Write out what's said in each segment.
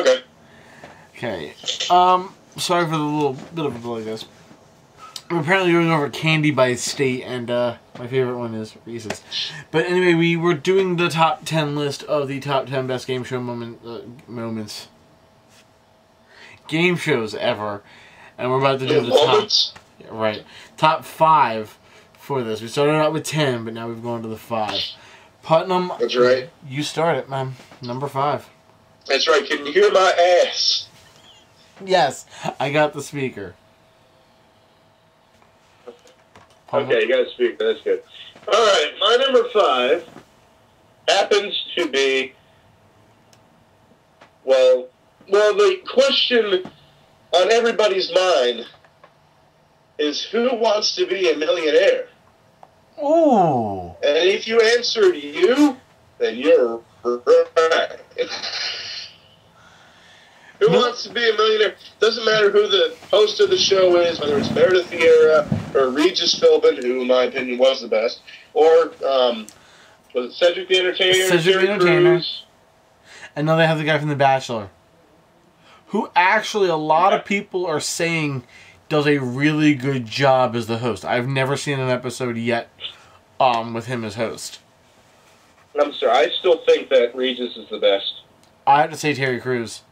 Okay. Okay. Sorry for the little bit of a delay, guys. We're apparently going over candy by state, and my favorite one is Reese's. But anyway, we were doing the top 10 list of the top 10 best game show moments. Game shows ever. And we're about to do the moments? top 5 for this. We started out with 10, but now we've gone to the 5. Putnam. That's right. You start it, man. Number 5. That's right. Can you hear my ass? Yes, I got the speaker. Okay, you got a speaker. That's good. All right, my number 5 happens to be, well, the question on everybody's mind is who wants to be a millionaire? Ooh. And if you answered you, then you're right. Who wants to be a millionaire? Doesn't matter who the host of the show is, whether it's Meredith Vieira or Regis Philbin, who in my opinion was the best, or was it Cedric the Entertainer? Cedric the Entertainer. And now they have the guy from The Bachelor, who actually a lot of people are saying does a really good job as the host. I've never seen an episode yet with him as host. I'm sorry, I still think that Regis is the best. I have to say Terry Crews.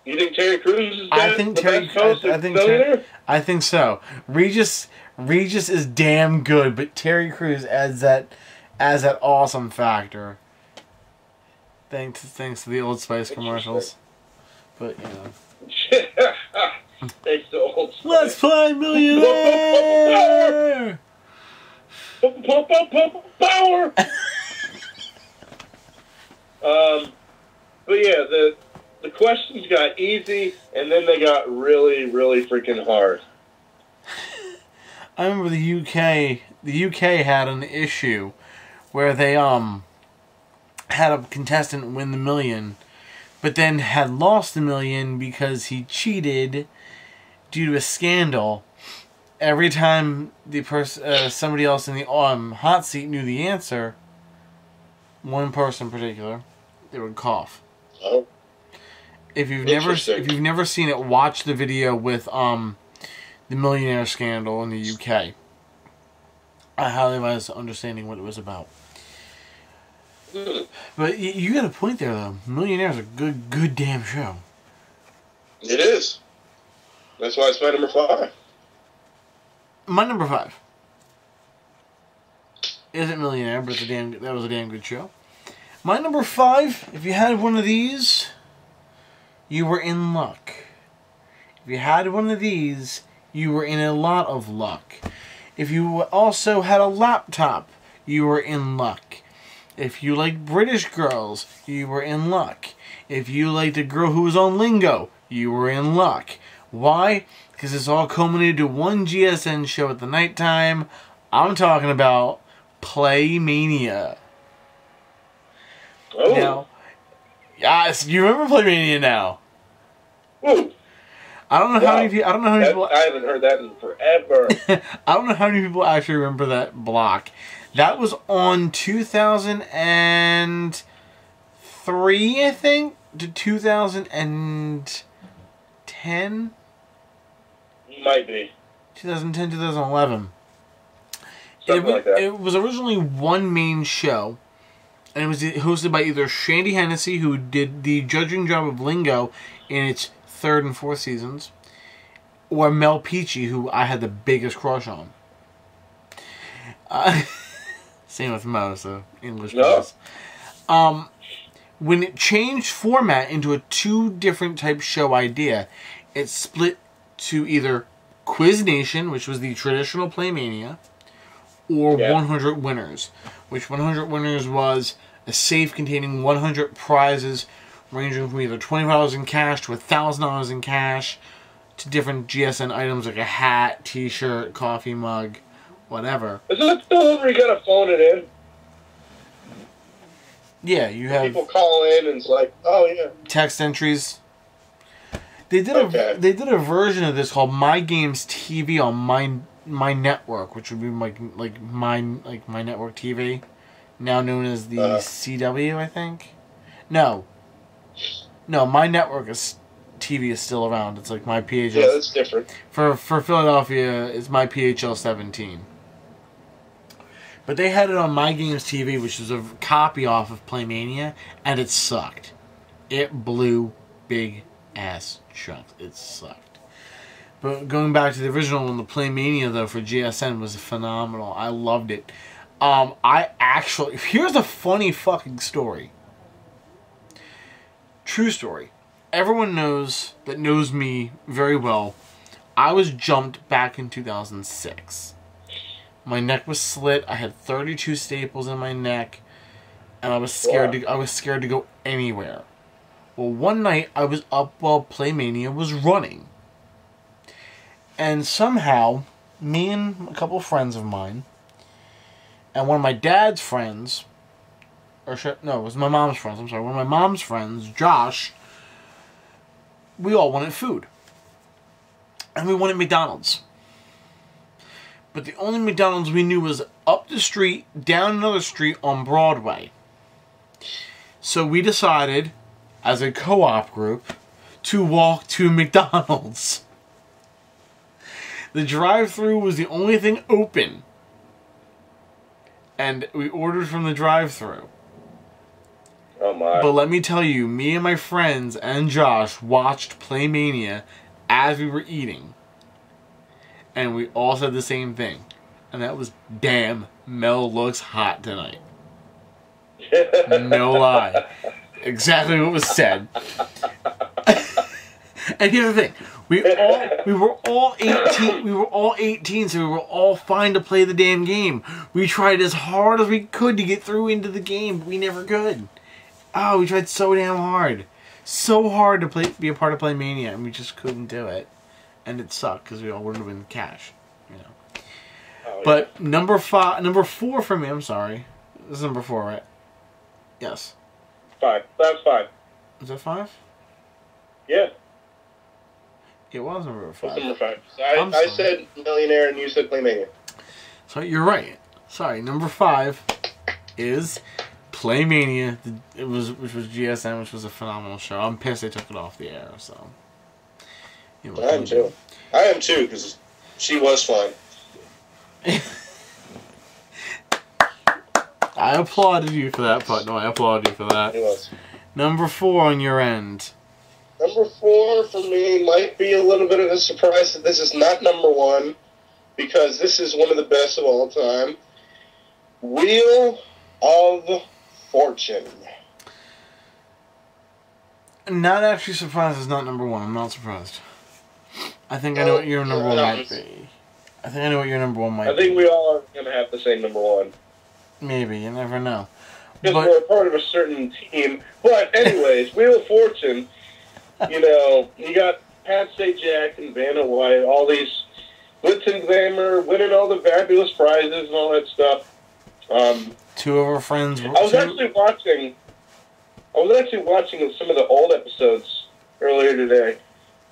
You think Terry Crews is I think so. Regis is damn good, but Terry Crews adds that awesome factor. Thanks to the Old Spice commercials. But you know. Thanks to Old Spice. Let's play Millionaire. Power. But yeah, the questions got easy, and then they got really, really freaking hard. I remember the UK had an issue where they had a contestant win the million, but then had lost the million because he cheated due to a scandal. Every time the somebody else in the hot seat knew the answer, one person in particular, they would cough. Oh. If you've never seen it, watch the video with the Millionaire scandal in the UK. I highly advise understanding what it was about. But you got a point there, though. Millionaire is a good damn show. It is. That's why it's my number 5. My number 5 isn't Millionaire, but that was a damn good show. My number 5, if you had one of these, you were in luck. If you had one of these, you were in a lot of luck. If you also had a laptop, you were in luck. If you liked British girls, you were in luck. If you liked a girl who was on Lingo, you were in luck. Why? Because it's all culminated to one GSN show at the nighttime. I'm talking about Playmania. Oh. Now, yes, you remember Playmania now. Ooh. I don't know how many people. I haven't heard that in forever. I don't know how many people actually remember that block. That was on 2003, I think, to 2010. Might be 2010, 2011. Something like that. It was originally one main show, and it was hosted by either Shandy Hennessy, who did the judging job of Lingo in its 3rd and 4th seasons, or Mel Peachy, who I had the biggest crush on. Same with Mo, so English boys. When it changed format into a 2 different type show idea, it split to either Quiz Nation, which was the traditional Playmania, or 100 Winners, which 100 Winners was a safe containing 100 prizes ranging from either $20 in cash to $1,000 in cash to different GSN items like a hat, t-shirt, coffee mug, whatever. Is that the one where you gotta phone it in? Yeah, you have people call in and it's like, oh yeah, text entries. They did a version of this called My Games TV on my network, which would be my network TV, now known as the CW, I think. No, No, my network is TV is still around. It's like my PHL. Yeah, that's different. For Philadelphia, it's my PHL 17. But they had it on My Games TV, which is a copy off of PlayMania, and it sucked. It blew big ass chunks. It sucked. But going back to the original one, the PlayMania though for GSN was phenomenal. I loved it. Here's a funny fucking story. True story. Everyone knows me very well. I was jumped back in 2006. My neck was slit. I had 32 staples in my neck, and I was scared. I was scared to go anywhere. Well, one night I was up while PlayMania was running, and somehow me and a couple of friends of mine, and one of my dad's friends, it was my mom's friends. I'm sorry, one of my mom's friends, Josh. We all wanted food, and we wanted McDonald's. But the only McDonald's we knew was up the street, down another street on Broadway. So we decided, as a co-op group, to walk to McDonald's. The drive-thru was the only thing open. And we ordered from the drive-thru. Oh my. But let me tell you, me and my friends and Josh watched PlayMania as we were eating. And we all said the same thing. And that was, damn, Mel looks hot tonight. No lie. Exactly what was said. And here's the thing. We were all 18. We were all 18, so we were all fine to play the damn game. We tried as hard as we could to get through into the game, but we never could. Oh, we tried so damn hard. So hard to be a part of PlayMania, and we just couldn't do it. And it sucked because we all would have been cash, you know. Oh, but yeah. Number 4 for me. I'm sorry, this is number 4, right? Yes. 5. That's 5. Is that 5? Yeah. It was number 5. It was number 5. So I said Millionaire, and you said PlayMania. So you're right. Sorry, number 5 is PlayMania. Which was GSM, which was a phenomenal show. I'm pissed they took it off the air. So. I am too. I am too, because she was fun. I applauded you for that, Putnam. I applauded you for that. He was. Number 4 on your end. Number 4 for me might be a little bit of a surprise that this is not number 1, because this is one of the best of all time. Wheel of Fortune. Not actually surprised it's not number 1. I'm not surprised. I think I know what your number 1 might be. I think I know what your number 1 might be. I think we all are going to have the same number 1. Maybe. You never know. Because we're a part of a certain team. But anyways, Wheel of Fortune, you know, you got Pat Sajak and Vanna White, all these glitz and glamour, winning all the fabulous prizes and all that stuff. 2 of our friends were... I was actually watching some of the old episodes earlier today.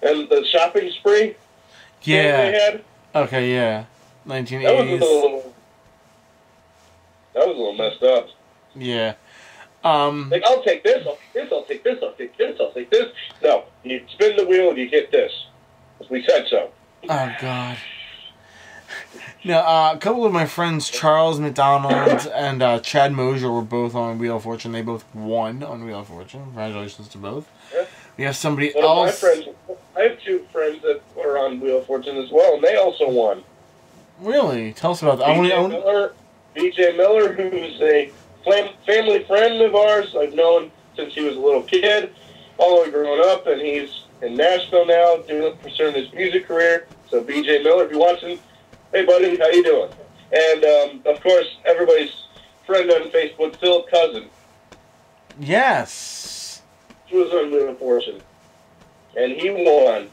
And the shopping spree they had. Okay, yeah. 1980s. That was a little messed up. Yeah. Like, I'll take this, I'll take this, I'll take this, I'll take this, I'll take this. No, you spin the wheel and you get this. We said so. Oh, God. Now, a couple of my friends, Charles McDonald and Chad Mosier, were both on Wheel of Fortune. They both won on Wheel of Fortune. Congratulations to both. Yeah. We have somebody else. I have 2 friends that were on Wheel of Fortune as well, and they also won. Really? Tell us about that. BJ Miller, who's a family friend of ours. I've known since he was a little kid, all the way growing up, and he's in Nashville now, pursuing his music career. So BJ Miller, if you're watching, hey buddy, how you doing? And of course, everybody's friend on Facebook, Phil Cousin. Yes. He was on Wheel of Fortune, and he won.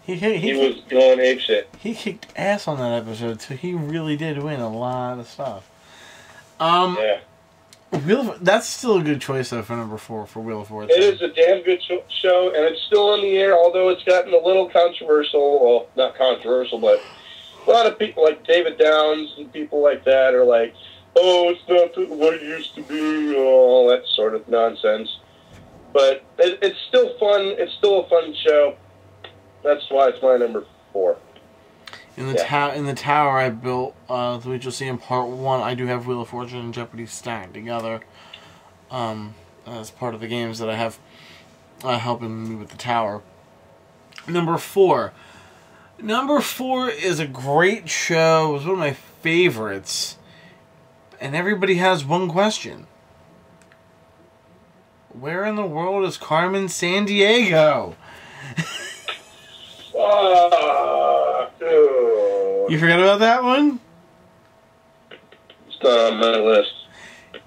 He was going apeshit. He kicked ass on that episode, so he really did win a lot of stuff. Yeah. That's still a good choice, though, for number 4, for Wheel of Fortune. It is a damn good show, and it's still on the air, although it's gotten a little controversial. Well, not controversial, but a lot of people like David Downs and people like that are like, oh, it's not what it used to be, all that sort of nonsense. But it's still fun. It's still a fun show. That's why it's my number 4. In the tower I built, which you'll see in part 1, I do have Wheel of Fortune and Jeopardy stacked together. As part of the games that I have helping me with the tower. Number 4. Number 4 is a great show. It was one of my favorites. And everybody has one question. Where in the world is Carmen Sandiego? You forgot about that one? It's not on my list.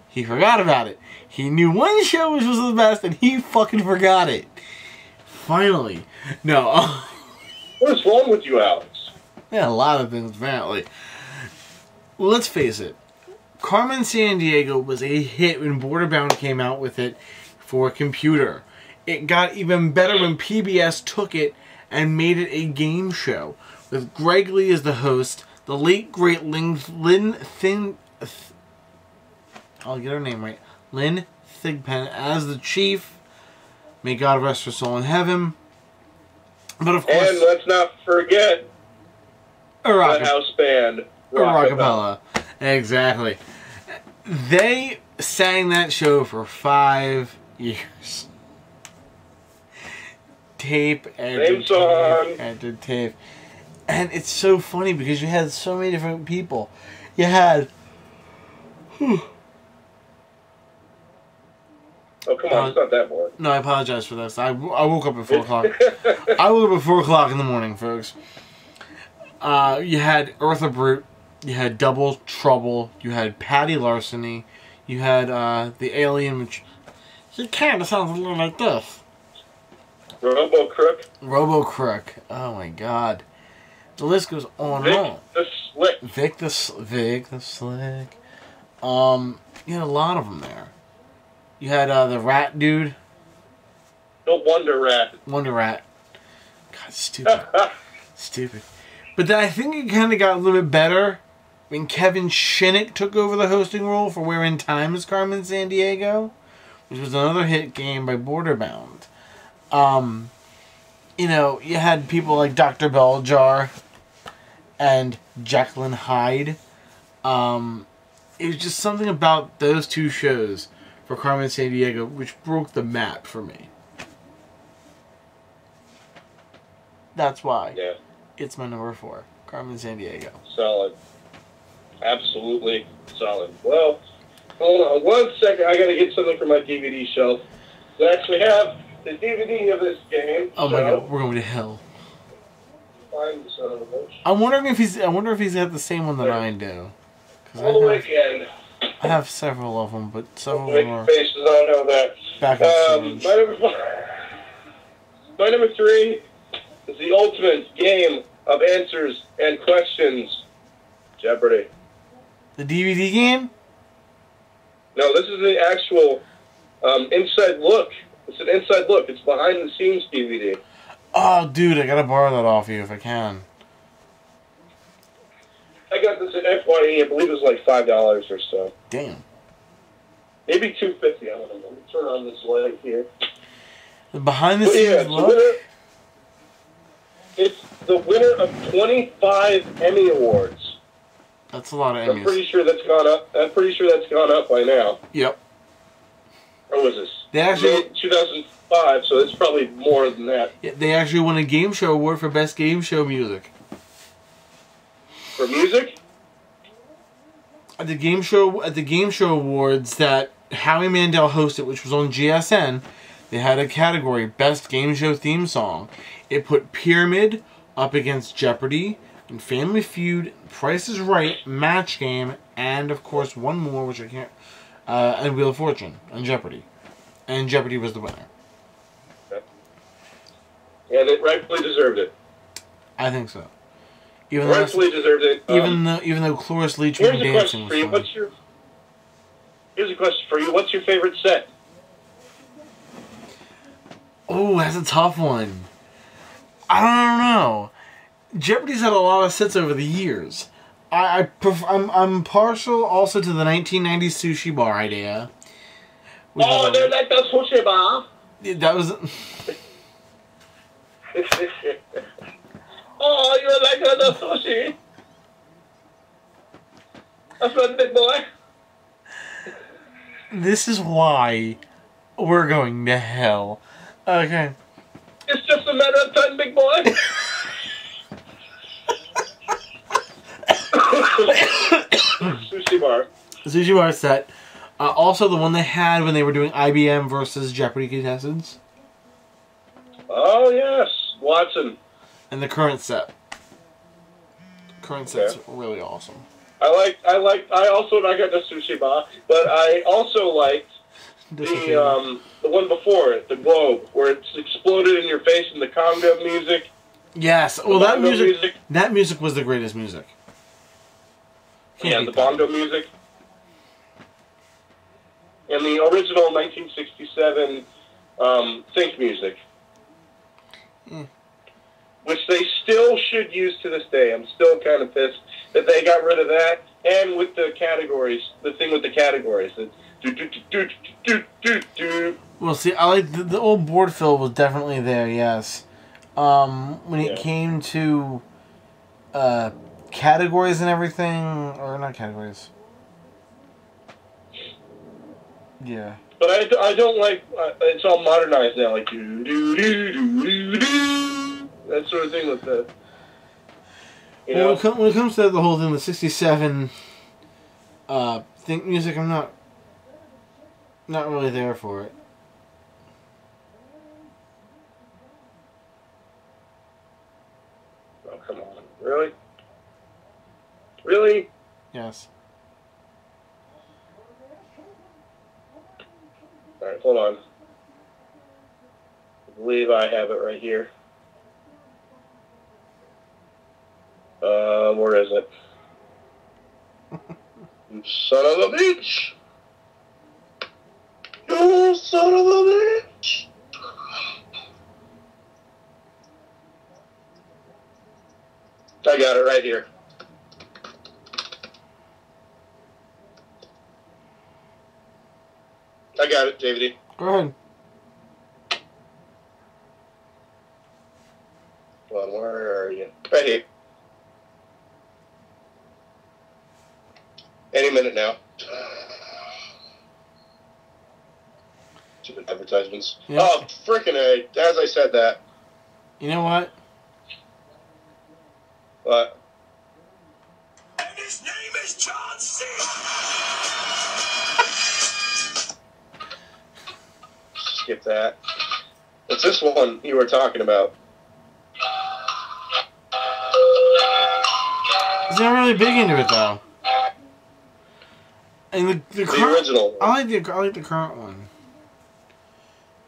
He forgot about it. He knew one show which was the best, and he fucking forgot it. Finally. No. What's wrong with you, Alex? Yeah, a lot of things, apparently. Well, let's face it. Carmen Sandiego was a hit when Borderbound came out with it for a computer. It got even better when PBS took it and made it a game show. With Greg Lee as the host, the late great I'll get her name right. Lynn Thigpen as the chief. May God rest her soul in heaven. But of course, and let's not forget the house band, Rockapella. Exactly. They sang that show for 5 years. Tape after tape after tape. And it's so funny because you had so many different people. You had... Oh, come on, it's not that boring. No, I apologize for this. I woke up at 4 o'clock. I woke up at 4 o'clock in the morning, folks. You had Eartha Brute. You had Double Trouble. You had Patty Larceny. You had the Alien, which... It kind of sounds a little like this. Robo Crook. Robo Crook. Oh, my God. The list goes on and on. The Slick. Vic the Slick. You had a lot of them there. You had the Rat Dude. No Wonder Rat. Wonder Rat. God, stupid. Stupid. But then I think it kind of got a little bit better when Kevin Shinnick took over the hosting role for Where in Time is Carmen Sandiego, which was another hit game by Borderbound. You know, you had people like Dr. Belljar and Jacqueline Hyde. It was just something about those two shows for Carmen Sandiego which broke the map for me. That's why it's my number 4, Carmen Sandiego. Solid. Absolutely solid. Well, hold on 1 second. I got to get something from my DVD shelf. I actually have the DVD of this game. Oh my God, we're going to hell. Find the son of a bitch. I wonder if he's got the same one that I do. All the weekend. I have several of them, but several of them are faces. I don't know that. Back in my number 3 is the ultimate game of answers and questions. Jeopardy. The DVD game? No, this is the actual inside look. It's an inside look. It's behind the scenes DVD. Oh, dude, I gotta borrow that off you if I can. I got this at FYE. I believe it was like $5 or so. Damn. Maybe $2.50. I don't know. Let me turn on this light here. The behind the scenes look? It's the winner of 25 Emmy Awards. That's a lot of Emmys. I'm pretty sure that's gone up. I'm pretty sure that's gone up by now. Yep. Or was this? They actually 2005, so it's probably more than that. Yeah, they actually won a game show award for best game show music. For music? At the game show awards that Howie Mandel hosted, which was on GSN, they had a category best game show theme song. It put Pyramid up against Jeopardy and Family Feud, Price is Right, Match Game, and of course one more which I can't, and Wheel of Fortune and Jeopardy. And Jeopardy was the winner. Okay. And it rightfully deserved it. I think so. Rightfully deserved it. Even though Cloris Leachman dancing was fun. Here's a question for you. What's your favorite set? Oh, that's a tough one. I don't know. Jeopardy's had a lot of sets over the years. I'm partial also to the 1990s sushi bar idea. Oh, they're like the sushi bar. That was... Oh, you like another sushi? That's right, big boy. This is why we're going to hell. Okay. It's just a matter of time, big boy. Sushi bar. Sushi bar set. Also, the one they had when they were doing IBM versus Jeopardy contestants. Oh yes, Watson. And the current set. Current set's really awesome. I also got the sushi bar, but I also liked the one before it, the globe, where it's exploded in your face in the conga music. Yes, well that music was the greatest music. The bongo music. And the original 1967 sync music. Which they still should use to this day. I'm still kind of pissed that they got rid of that. And with the categories, the thing with the categories. Well, see, I like the old board fill was definitely there, yes. When it came to categories and everything, or not categories. Yeah. But I don't like, it's all modernized now, like that sort of thing with the, you know. When it comes to the whole thing, the 67 think music, I'm not really there for it. Oh, come on. Really? Really? Yes. Alright, hold on. I believe I have it right here. Where is it? You son of a bitch! You son of a bitch! I got it right here. I got it, JVD. Go ahead. Hold on, where are you? Right here. Any minute now. Stupid advertisements. Yeah. Oh, frickin' A. As I said that. You know what? What? And his name is John C. Skip that. What's this one you were talking about? He's not really big into it though. And the original. I like the current one.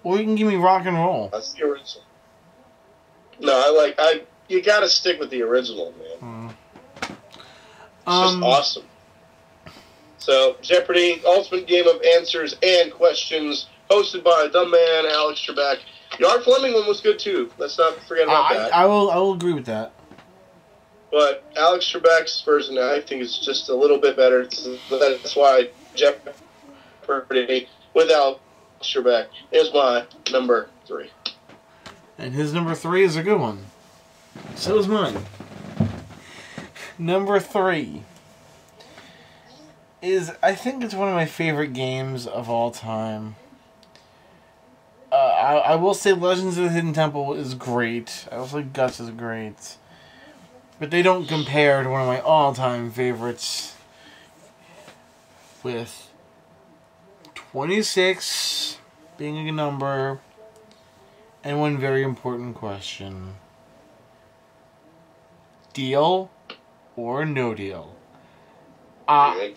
Or you can give me rock and roll. That's the original. No, you gotta stick with the original, man. It's just awesome. So, Jeopardy, ultimate game of answers and questions, hosted by the man Alex Trebek. The Art Fleming one was good too. Let's not forget about that. I will agree with that. But Alex Trebek's version, I think, is just a little bit better. That's why Jeopardy with Alex Trebek is my number 3. And his number 3 is a good one. So is mine. Number 3 is, I think it's one of my favorite games of all time. I will say Legends of the Hidden Temple is great. I also think Guts is great. But they don't compare to one of my all-time favorites with 26 being a number and one very important question. Deal or no deal? I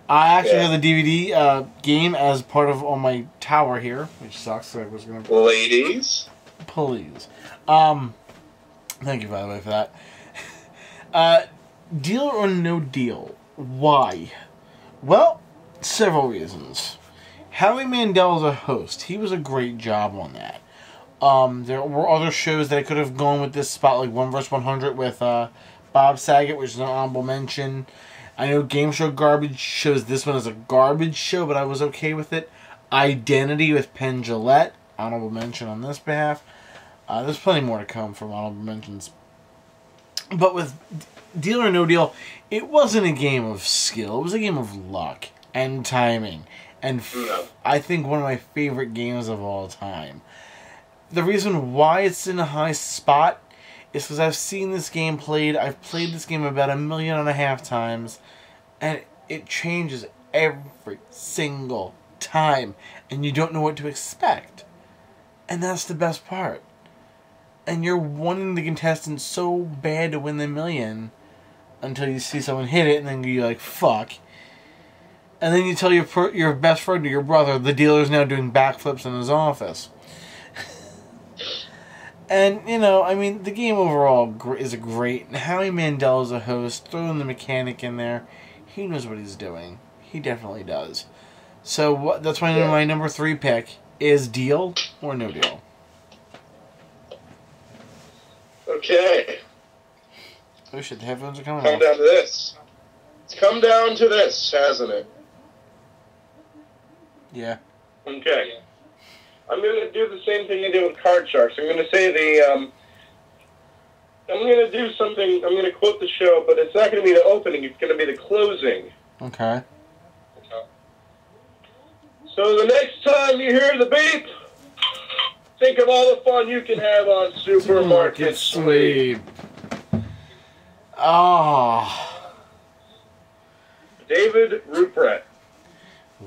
actually have the DVD game as part of on my tower here, which sucks. So I was gonna. Ladies, please. Thank you, by the way, for that. Deal or no deal? Why? Well, several reasons. Howie Mandel as a host, he was a great job on that. There were other shows that I could have gone with this spot, like 1 vs. 100 with Bob Saget, which is an honorable mention. I know Game Show Garbage shows this one as a garbage show, but I was okay with it. Identity with Penn Jillette. Honorable mention on this behalf. There's plenty more to come from honorable mentions. But with Deal or No Deal, it wasn't a game of skill. It was a game of luck and timing. And I think one of my favorite games of all time. The reason why it's in a high spot is because I've seen this game played. I've played this game about 1.5 million times. And it changes every single time. And you don't know what to expect. And that's the best part. And you're wanting the contestant so bad to win the million until you see someone hit it, and then you're like, fuck. And then you tell your best friend or your brother the dealer's now doing backflips in his office. And, you know, I mean, the game overall is great. And Howie Mandel is a host. Throw in the mechanic in there. He knows what he's doing. He definitely does. So that's why my number 3 pick is Deal or No Deal. Okay. Oh shit, the headphones are coming off. Down to this. It's come down to this, hasn't it? Yeah. Okay. I'm going to do the same thing I did with Card Sharks. I'm going to say I'm going to do something, I'm going to quote the show, but it's not going to be the opening, it's going to be the closing. Okay. So the next time you hear the beep, think of all the fun you can have on Supermarket Sweep. Oh. David Ruprecht.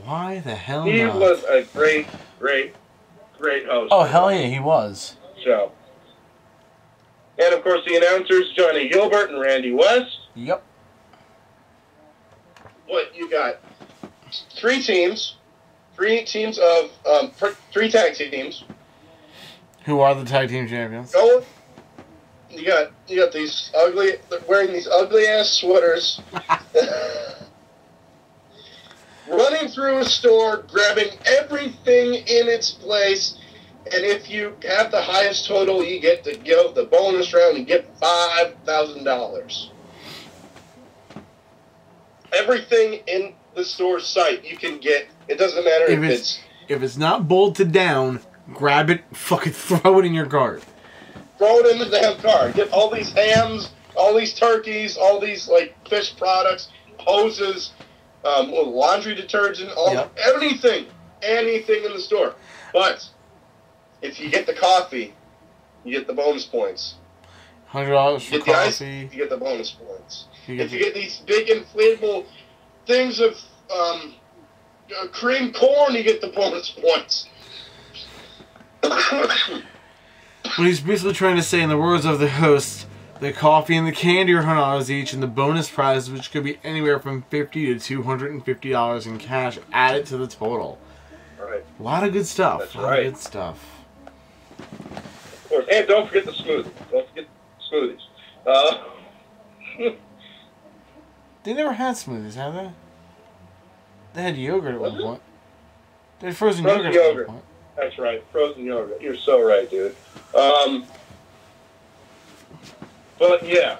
Why the hell He not? was a great host. Oh, hell yeah, he was. Show. And, of course, the announcers, Johnny Gilbert and Randy West. Yep. What, you got 3 teams. 3 teams of 3 tag teams. Who are the tag team champions? Go. You got these ugly, wearing these ugly ass sweaters, running through a store, grabbing everything in its place, and if you have the highest total, you get to go the bonus round and get $5,000. Everything in the store site you can get. It doesn't matter if it's not bolted down, grab it, fucking throw it in your cart. Throw it in the damn cart. Get all these hams, all these turkeys, all these like fish products, hoses, laundry detergent, anything in the store. But if you get the coffee, you get the bonus points. $100 for coffee. Ice, you get the bonus points. If you get these big inflatable things of cream corn, you get the bonus points. What he's basically trying to say, in the words of the host, the coffee and the candy are $100 each, and the bonus prize, which could be anywhere from $50 to $250 in cash, added to the total. Right. A lot of good stuff. That's a lot of good stuff. Of course, and don't forget the smoothies. Don't forget smoothies. They never had smoothies, have they? They had yogurt at one point. They had frozen yogurt at one point. That's right, frozen yogurt. You're so right, dude. But yeah,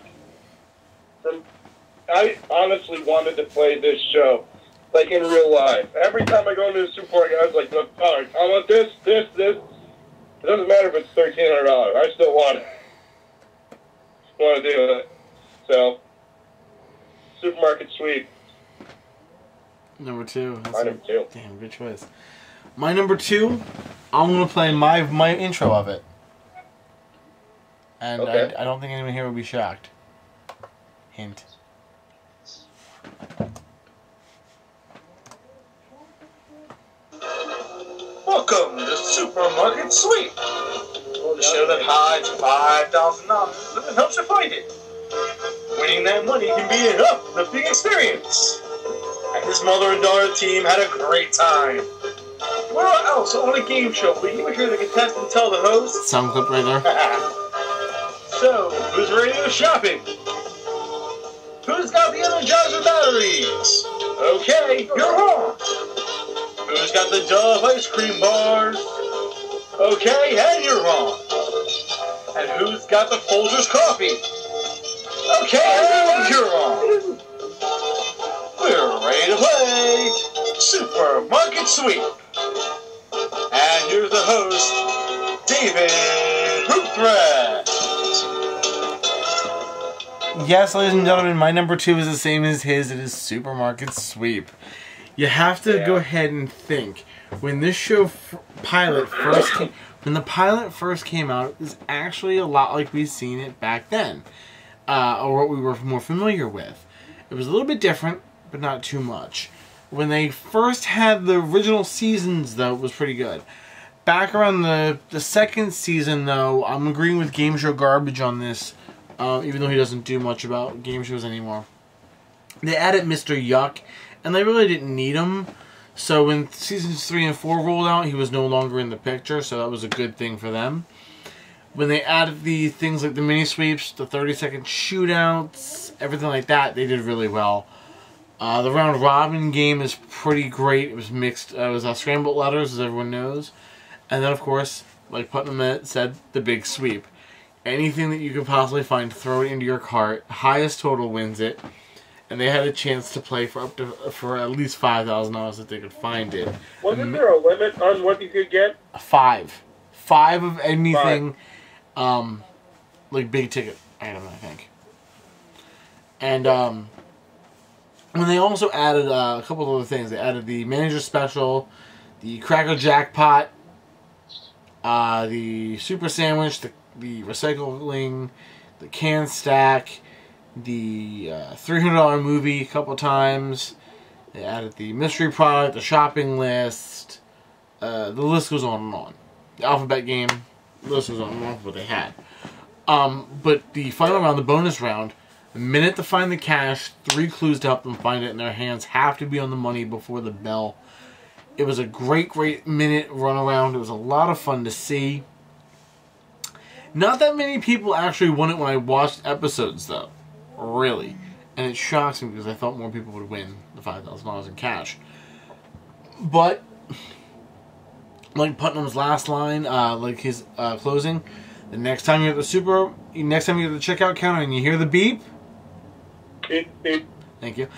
I honestly wanted to play this show, like in real life. Every time I go into a supermarket, I was like, look, all right, I want this. It doesn't matter if it's $1,300. I still want it. Want to do it. So, Supermarket Sweep. Number 2. My number 2. Damn, good choice. My number 2, I'm going to play my intro of it. And okay. I don't think anyone here will be shocked. Hint. Welcome to Supermarket Sweep, the show that hides $5,000 and helps you find it. Winning that money can be an uplifting experience. And his mother and daughter team had a great time. Where else on a game show will you hear the contestant tell the host? Sound clip right there. So, who's ready to go shopping? Who's got the Energizer batteries? Okay, you're wrong. Who's got the Dove ice cream bars? Okay, and you're wrong. And who's got the Folgers coffee? Okay, and you're wrong. ready to play Supermarket Sweep. And here's the host, David Hoopthread. Yes, ladies and gentlemen, my number 2 is the same as his. It is Supermarket Sweep. You have to go ahead and think. When this show pilot first came, when the pilot first came out, it was actually a lot like we've seen it back then, or what we were more familiar with. It was a little bit different, but not too much. When they first had the original seasons, though, it was pretty good. Back around the second season, though, I'm agreeing with Game Show Garbage on this, even though he doesn't do much about game shows anymore. They added Mr. Yuck, and they really didn't need him. So when seasons 3 and 4 rolled out, he was no longer in the picture, so that was a good thing for them. When they added the things like the mini sweeps, the 30-second shootouts, everything like that, they did really well. The round robin game is pretty great. It was mixed. It was scrambled letters, as everyone knows, and then of course, like Putnam said, the big sweep. Anything that you could possibly find, throw it into your cart. Highest total wins it. And they had a chance to play for at least $5,000 if they could find it. Wasn't there a limit on what you could get? 5 of anything, like big ticket item, I think. And when they also added a couple of other things, they added the manager special, the Cracker Jackpot, the Super Sandwich, the recycling, the can stack, the $300 movie a couple times. They added the mystery product, the shopping list. The list goes on and on. The alphabet game, the list goes on and on for what they had. But the final round, the bonus round, the minute to find the cash, 3 clues to help them find it in their hands have to be on the money before the bell. It was a great minute run around. It was a lot of fun to see. Not that many people actually won it when I watched episodes, though. Really. And it shocks me because I thought more people would win the $5,000 in cash. But, like Putnam's last line, like his closing, the next time you're at the checkout counter and you hear the beep, Beep, beep. Thank you.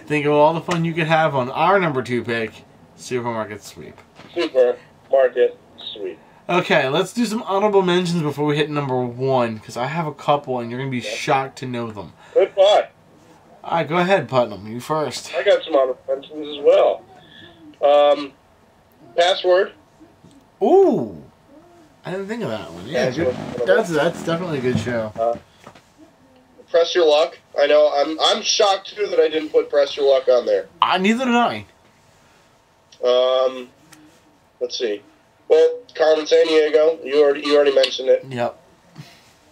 Think of all the fun you could have on our number 2 pick, Supermarket Sweep. Supermarket Sweep. Okay, let's do some honorable mentions before we hit number 1, because I have a couple and you're going to be shocked to know them. Goodbye. Alright, go ahead, Putnam. You first. I got some honorable mentions as well. Password. Ooh! I didn't think of that one. Yeah, good. That's definitely a good show. Press Your Luck. I know, I'm shocked too that I didn't put Press Your Luck on there. Neither did I. Let's see. Well, Carmen Sandiego, you already mentioned it. Yep.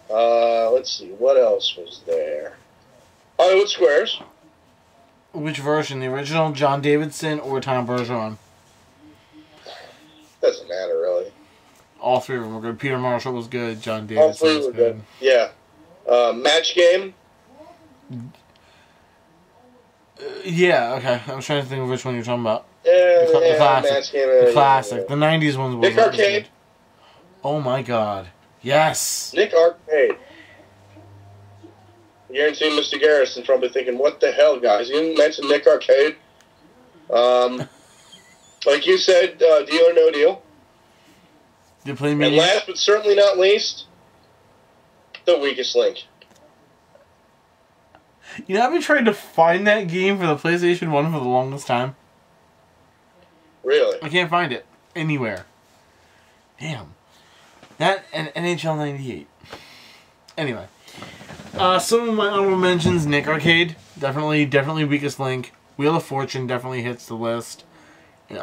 Let's see, what else was there? Hollywood Squares. Which version? The original John Davidson or Tom Bergeron? Doesn't matter, really. All 3 of them were good. Peter Marshall was good. John All Davidson 3 was were good. Yeah. Match Game. Yeah, okay. I was trying to think of which one you're talking about. The classic. Match Game. The classic. The 90s ones were Nick Arcade. Good. Oh my god. Yes. Nick Arcade. I guarantee Mr. Garrison's probably thinking, what the hell, guys? You didn't mention Nick Arcade. Like you said, Deal or No Deal. You play And last but certainly not least, The Weakest Link. You know, I've been trying to find that game for the PlayStation 1 for the longest time. Really? I can't find it anywhere. Damn. That and NHL 98. Anyway. Some of my honorable mentions, Nick Arcade. Definitely Weakest Link. Wheel of Fortune definitely hits the list. In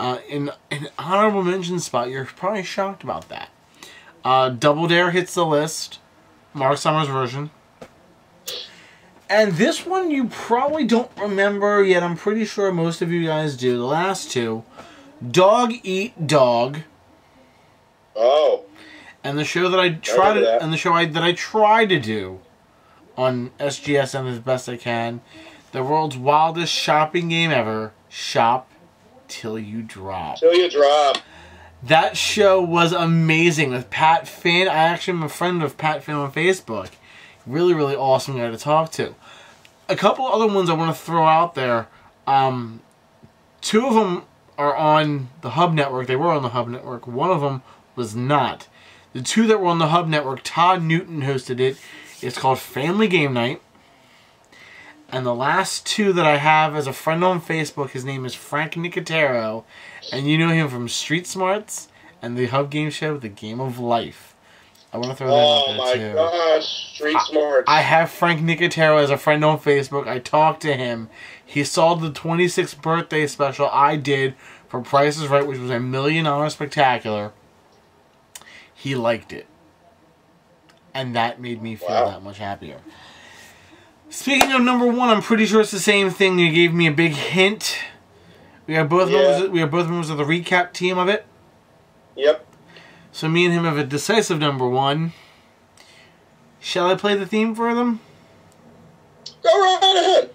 an honorable mention spot, you're probably shocked about that. Double Dare hits the list. Mark Summers' version. And this one you probably don't remember, yet I'm pretty sure most of you guys do. The last 2. Dog Eat Dog. Oh. And the show that I tried that I try to do on SGSN as best I can, the world's wildest shopping game ever, Shop Till You Drop. Till You Drop. That show was amazing with Pat Finn. I actually am a friend of Pat Finn on Facebook. Really awesome guy to talk to. A couple other ones I want to throw out there. 2 of them are on the Hub Network. They were on the Hub Network. 1 of them was not. The 2 that were on the Hub Network, Todd Newton hosted it. It's called Family Game Night. And the last 2 that I have as a friend on Facebook, his name is Frank Nicotero. And you know him from Street Smarts and the Hub Game Show, The Game of Life. I want to throw that out there, too. Oh, my gosh. Street Smarts. I have Frank Nicotero as a friend on Facebook. I talked to him. He saw the 26th birthday special I did for Price is Right, which was $1 million spectacular. He liked it. And that made me feel that much happier. Speaking of number 1, I'm pretty sure it's the same thing. You gave me a big hint. We are both members of the recap team of it. Yep. So me and him have a decisive number 1. Shall I play the theme for them? Go right ahead.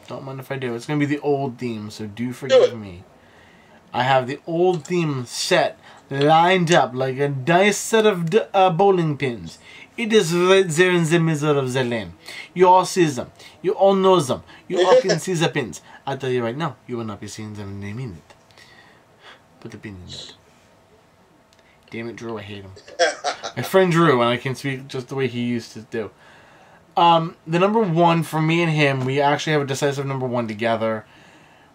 Don't mind if I do. It's going to be the old theme, so do forgive me. I have the old theme set, lined up like a nice set of bowling pins. It is right there in the middle of the lane. You all see them. You all know them. You all can see the pins. I tell you right now, you will not be seeing them in a minute. Put the pin in that. Damn it, Drew, I hate him. My friend Drew, and I can speak just the way he used to do. The number 1 for me and him, we actually have a decisive number 1 together,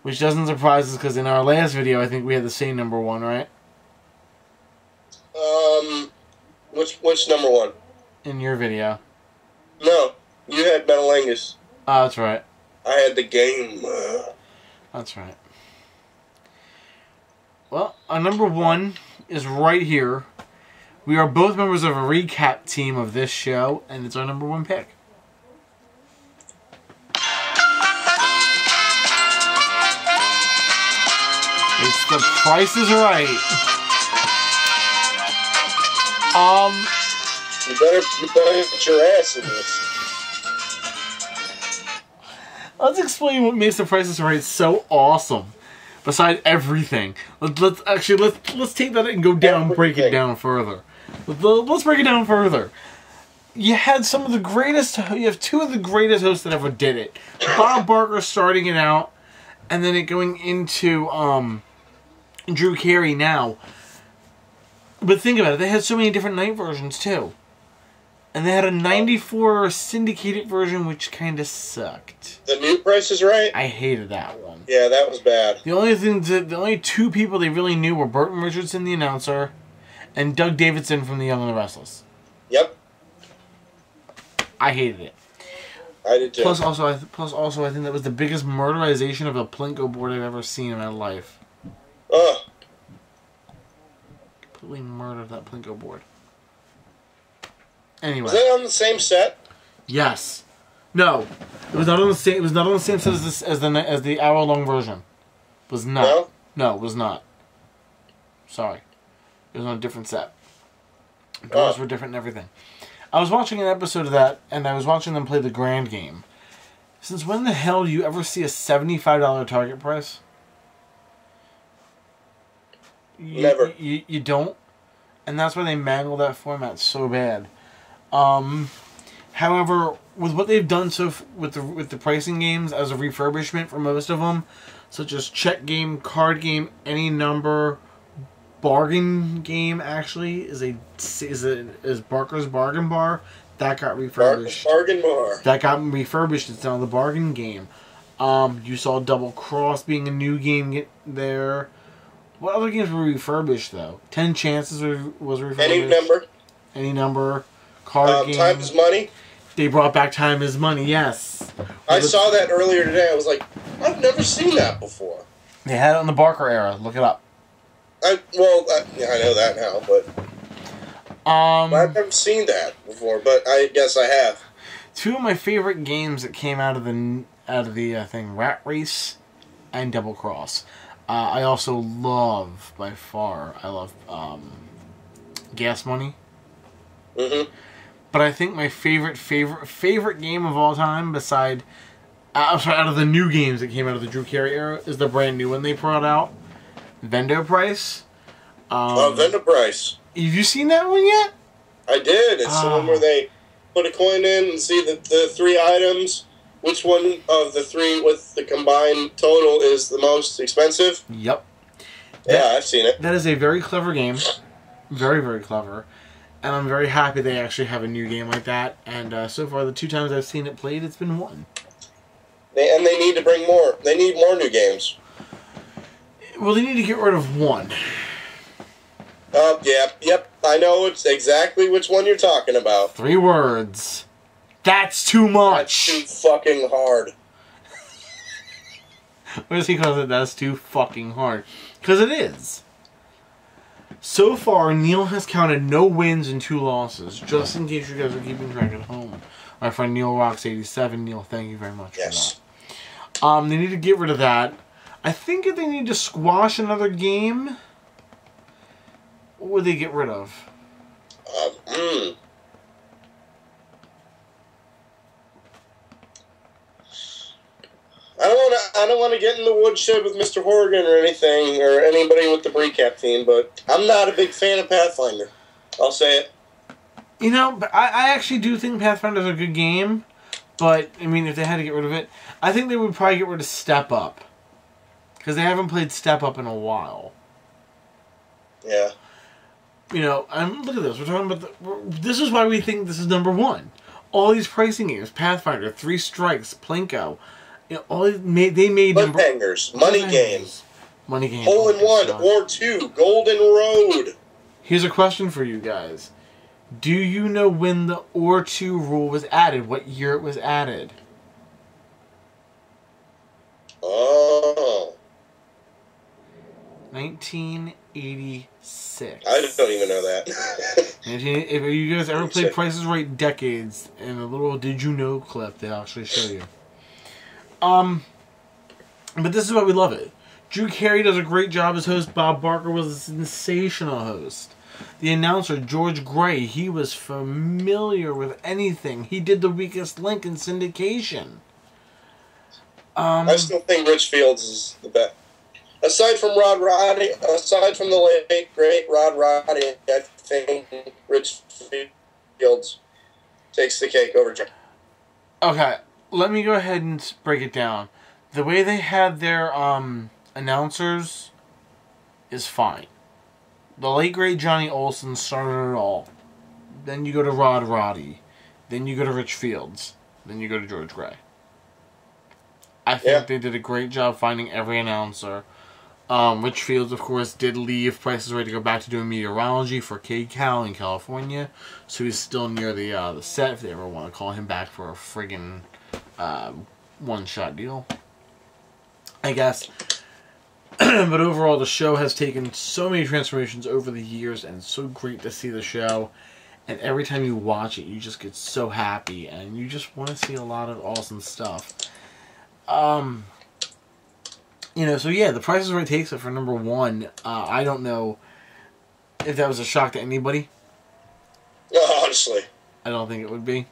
which doesn't surprise us because in our last video, I think we had the same number 1, right? Which number 1? In your video. No, you had Metalingus. Oh, that's right. I had the game. That's right. Well, our number 1 is right here. We are both members of a recap team of this show, and it's our number 1 pick. It's The Price is Right. You better put your ass in this. Let's explain what makes The Price is Right so awesome. Besides everything, let's take that and go down, break it down further. Let's break it down further. You had some of the greatest. You have 2 of the greatest hosts that ever did it. Bob Barker starting it out, and then it going into Drew Carey now. But think about it. They had so many different night versions too. And they had a 94 syndicated version, which kind of sucked. The new Price is Right? I hated that one. Yeah, that was bad. The only 2 people they really knew were Burton Richardson, the announcer, and Doug Davidson from The Young and the Restless. Yep. I hated it. I did too. Plus, also, I think that was the biggest murderization of a Plinko board I've ever seen in my life. Ugh. Completely murdered that Plinko board. Anyway. Was that on the same set? Yes. No. It was not on the same. It was not on the same set as the hour-long version. It was not. No? No, it was not. Sorry. It was on a different set. Doors were different and everything. I was watching an episode of that, and I was watching them play the Grand Game. Since when the hell do you ever see a $75 target price? Never. You don't? And that's why they mangle that format so bad. However, with what they've done with the pricing games as a refurbishment for most of them, such as check game, card game, any number, bargain game actually is Barker's Bargain Bar. That got refurbished. Bargain Bar. That got refurbished. It's now the bargain game. You saw Double Cross being a new game there. What other games were refurbished though? 10 Chances was refurbished. Any number. Card game. Time is Money. They brought back Time is Money. Yes. I saw that earlier today. I was like, I've never seen that before. They had it in the Barker era. Look it up. I know that now, but I've never seen that before. But I guess I have. 2 of my favorite games that came out of the thing, Rat Race and Double Cross. I also love, by far, Gas Money. Mm-hmm. But I think my favorite game of all time, out of the new games that came out of the Drew Carey era, is the brand new one they brought out, Vendo Price. Vendo Price. Have you seen that one yet? I did. It's the one where they put a coin in and see the 3 items, which one of the three with the combined total is the most expensive? Yep. Yeah, I've seen it. That is a very clever game. Very, very clever. And I'm very happy they actually have a new game like that. And so far, the 2 times I've seen it played, it's been 1. They need to bring more. They need more new games. Well, they need to get rid of 1. Yep. I know it's exactly which one you're talking about. 3 words. That's too much. That's too fucking hard. What does he call it? That's too fucking hard. Because it is. So far, Neil has counted no wins and 2 losses, just in case you guys are keeping track at home. My friend Neil Rocks 87. Neil, thank you very much for that. They need to get rid of that. I think if they need to squash another game, what would they get rid of? I don't want to get in the woodshed with Mr. Horgan or anything, or anybody with the recap team, but I'm not a big fan of Pathfinder. I'll say it. You know, but I actually do think Pathfinder's a good game, but, I mean, if they had to get rid of it, I think they would probably get rid of Step Up. Because they haven't played Step Up in a while. Yeah. You know, look at this. We're talking about this is why we think this is number 1. All these pricing games, Pathfinder, 3 Strikes, Plinko, you know, all they made Cliffhangers, Money Games, Hole in One or 2, Golden Road. Here's a question for you guys. Do you know when the or 2 rule was added? What year it was added? Oh. 1986. I don't even know that. If you guys ever played Price is Right Decades, in a little Did You Know clip, they actually show you. But this is why we love it. Drew Carey does a great job as host. Bob Barker was a sensational host. The announcer, George Gray, he was familiar with anything. He did The Weakest Link in syndication. I still think Rich Fields is the best. Aside from the late, great Rod Roddy, I think Rich Fields takes the cake over John. Okay, let me go ahead and break it down. The way they had their announcers is fine. The late great Johnny Olson started it all. Then you go to Rod Roddy. Then you go to Rich Fields. Then you go to George Gray. I think they did a great job finding every announcer. Rich Fields, of course, did leave Price is Right to go back to doing meteorology for KCAL in California. So he's still near the set if they ever want to call him back for a friggin' one-shot deal, I guess. But overall, the show has taken so many transformations over the years, and it's so great to see the show. And every time you watch it, you just get so happy, and you just want to see a lot of awesome stuff. You know, so yeah, The Price is Right takes it for number 1. I don't know if that was a shock to anybody. Honestly. I don't think it would be.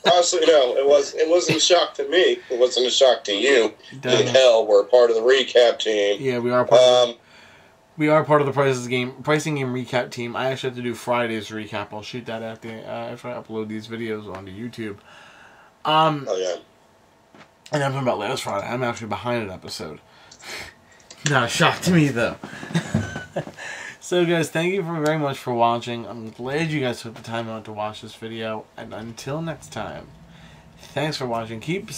Honestly, no. It wasn't a shock to me. It wasn't a shock to you. In hell, we're part of the recap team. Yeah, we are part of the pricing game recap team. I actually have to do Friday's recap. I'll shoot that after I upload these videos onto YouTube. Oh, yeah. And I'm talking about last Friday. I'm actually behind an episode. Not a shock to me, though. So, guys, thank you very much for watching. I'm glad you guys took the time out to watch this video. And until next time, thanks for watching. Keep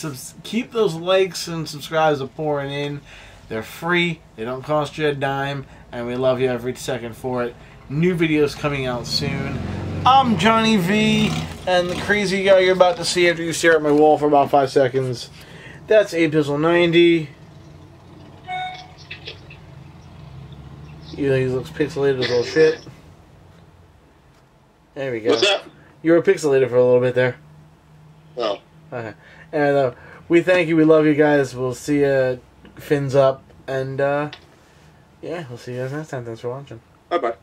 those likes and subscribes pouring in. They're free. They don't cost you a dime. And we love you every second for it. New videos coming out soon. I'm Johnny V. And the crazy guy you're about to see after you stare at my wall for about 5 seconds. That's Apizzle90. He looks pixelated as little shit. There we go. What's that? You were pixelated for a little bit there. Oh. Okay. And we thank you. We love you guys. We'll see you fins up. And, yeah, we'll see you guys next time. Thanks for watching. Bye-bye.